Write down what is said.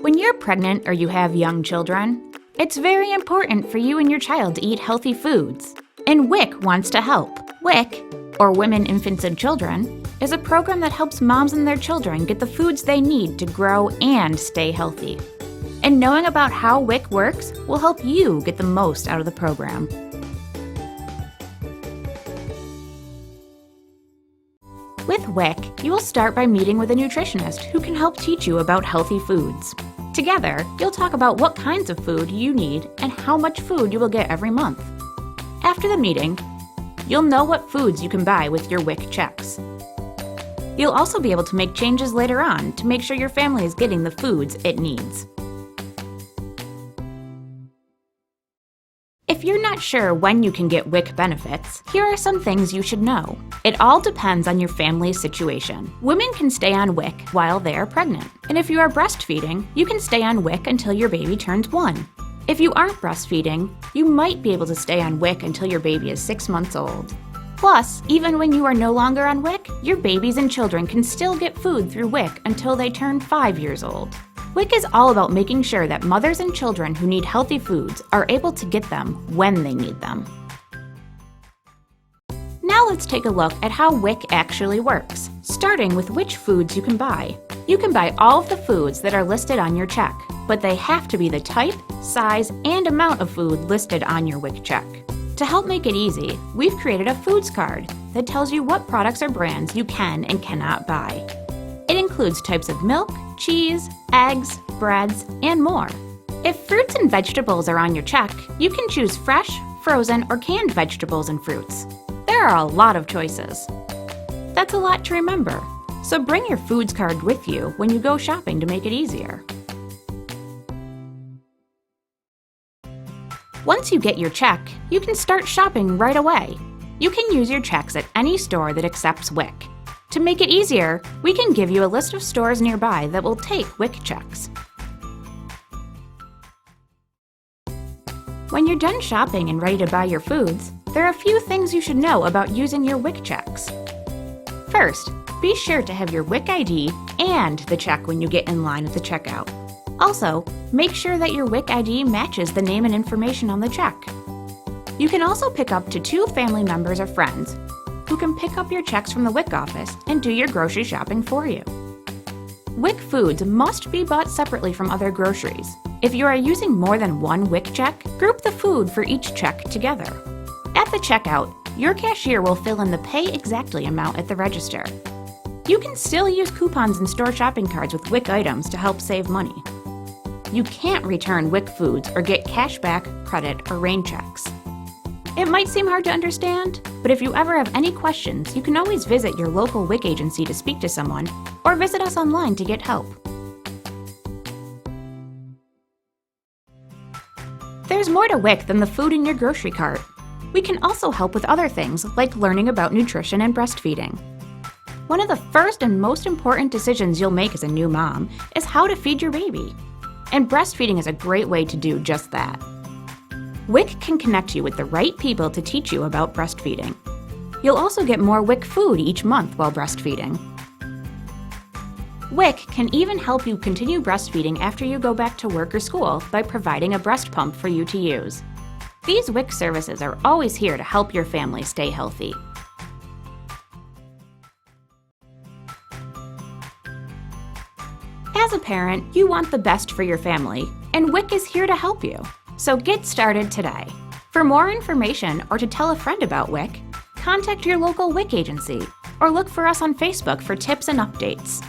When you're pregnant or you have young children, it's very important for you and your child to eat healthy foods. And WIC wants to help. WIC, or Women, Infants, and Children, is a program that helps moms and their children get the foods they need to grow and stay healthy. And knowing about how WIC works will help you get the most out of the program. With WIC, you will start by meeting with a nutritionist who can help teach you about healthy foods. Together, you'll talk about what kinds of food you need and how much food you will get every month. After the meeting, you'll know what foods you can buy with your WIC checks. You'll also be able to make changes later on to make sure your family is getting the foods it needs. If you're not sure when you can get WIC benefits, here are some things you should know. It all depends on your family's situation. Women can stay on WIC while they are pregnant. And if you are breastfeeding, you can stay on WIC until your baby turns 1. If you aren't breastfeeding, you might be able to stay on WIC until your baby is 6 months old. Plus, even when you are no longer on WIC, your babies and children can still get food through WIC until they turn 5 years old. WIC is all about making sure that mothers and children who need healthy foods are able to get them when they need them. Now let's take a look at how WIC actually works, starting with which foods you can buy. You can buy all of the foods that are listed on your check, but they have to be the type, size, and amount of food listed on your WIC check. To help make it easy, we've created a foods card that tells you what products or brands you can and cannot buy. It includes types of milk, cheese, eggs, breads, and more. If fruits and vegetables are on your check, you can choose fresh, frozen, or canned vegetables and fruits. There are a lot of choices. That's a lot to remember, so bring your foods card with you when you go shopping to make it easier. Once you get your check, you can start shopping right away. You can use your checks at any store that accepts WIC. To make it easier, we can give you a list of stores nearby that will take WIC checks. When you're done shopping and ready to buy your foods, there are a few things you should know about using your WIC checks. First, be sure to have your WIC ID and the check when you get in line at the checkout. Also, make sure that your WIC ID matches the name and information on the check. You can also pick up to 2 family members or friends who can pick up your checks from the WIC office and do your grocery shopping for you. WIC foods must be bought separately from other groceries. If you are using more than one WIC check, group the food for each check together. At the checkout, your cashier will fill in the pay exactly amount at the register. You can still use coupons and store shopping cards with WIC items to help save money. You can't return WIC foods or get cashback, credit, or rain checks. It might seem hard to understand, but if you ever have any questions, you can always visit your local WIC agency to speak to someone, or visit us online to get help. There's more to WIC than the food in your grocery cart. We can also help with other things like learning about nutrition and breastfeeding. One of the first and most important decisions you'll make as a new mom is how to feed your baby. And breastfeeding is a great way to do just that. WIC can connect you with the right people to teach you about breastfeeding. You'll also get more WIC food each month while breastfeeding. WIC can even help you continue breastfeeding after you go back to work or school by providing a breast pump for you to use. These WIC services are always here to help your family stay healthy. As a parent, you want the best for your family, and WIC is here to help you. So get started today. For more information or to tell a friend about WIC, contact your local WIC agency or look for us on Facebook for tips and updates.